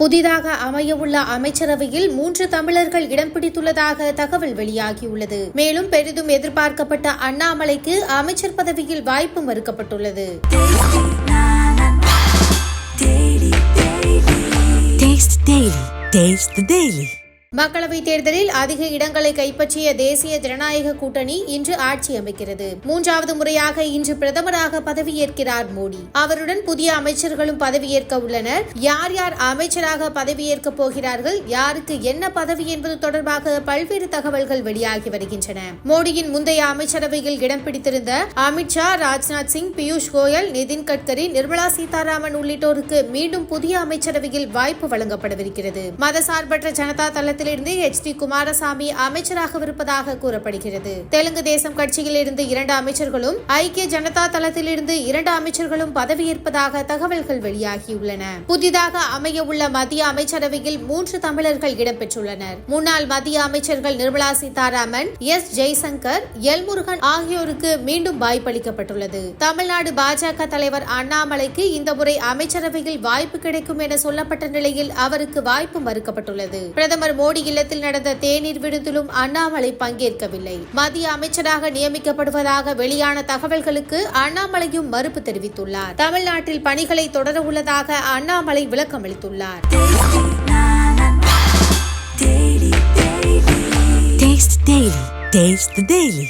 புதிதாக அமையவுள்ள அமைச்சரவையில் 3 தமிழர்கள் இடம் பிடித்துள்ளதாக தகவல் வெளியாகியுள்ளது. மேலும் பெரிதும் எதிர்பார்க்கப்பட்ட அண்ணாமலைக்கு அமைச்சர் பதவியில் வாய்ப்பு மறுக்கப்பட்டுள்ளது. மக்களவைத் தேர்தலில் அதிக இடங்களை கைப்பற்றிய தேசிய ஜனநாயக கூட்டணி இன்று ஆட்சி அமைக்கிறது. 3வது முறையாக இன்று பிரதமராக பதவியேற்கிறார் மோடி. அவருடன் புதிய அமைச்சர்களும் பதவியேற்க உள்ளனர். யார் யார் அமைச்சராக பதவியேற்க போகிறார்கள், யாருக்கு என்ன பதவி என்பது தொடர்பாக பல்வேறு தகவல்கள் வெளியாகி வருகின்றன. மோடியின் முந்தைய அமைச்சரவையில் இடம் பிடித்திருந்த அமித்ஷா, ராஜ்நாத் சிங், பியூஷ் கோயல், நிதின் கட்கரி, நிர்மலா சீதாராமன் உள்ளிட்டோருக்கு மீண்டும் புதிய அமைச்சரவையில் வாய்ப்பு வழங்கப்படவிருக்கிறது. மதசார்பற்ற ஜனதா தள HD குமாரசாமி அமைச்சராகவிருப்பதாக கூறப்படுகிறது. தெலுங்கு தேசம் கட்சியில் இருந்து 2 அமைச்சர்களும், ஐக்கிய ஜனதா தளத்திலிருந்து 2 அமைச்சர்களும் பதவியேற்பதாக தகவல்கள் வெளியாகியுள்ளன. புதிதாக அமைய உள்ள மத்திய அமைச்சரவையில் 3 தமிழர்கள் இடம்பெற்றுள்ளனர். முன்னாள் மத்திய அமைச்சர்கள் நிர்மலா சீதாராமன், எஸ் ஜெய்சங்கர், எல் முருகன் ஆகியோருக்கு மீண்டும் வாய்ப்பளிக்கப்பட்டுள்ளது. தமிழ்நாடு பாஜக தலைவர் அண்ணாமலைக்கு இந்த முறை அமைச்சரவையில் வாய்ப்பு கிடைக்கும் என சொல்லப்பட்ட நிலையில் அவருக்கு வாய்ப்பு மறுக்கப்பட்டுள்ளது. பிரதமர் மோடி இல்லத்தில் நடந்த தேநீர் விருந்திலும் அண்ணாமலை பங்கேற்கவில்லை. மத்திய அமைச்சராக நியமிக்கப்படுவதாக வெளியான தகவல்களுக்கு அண்ணாமலையும் மறுப்பு தெரிவித்துள்ளார். தமிழ்நாட்டில் பணிகளை தொடர உள்ளதாக அண்ணாமலை விளக்கமளித்துள்ளார். Taste the Daily.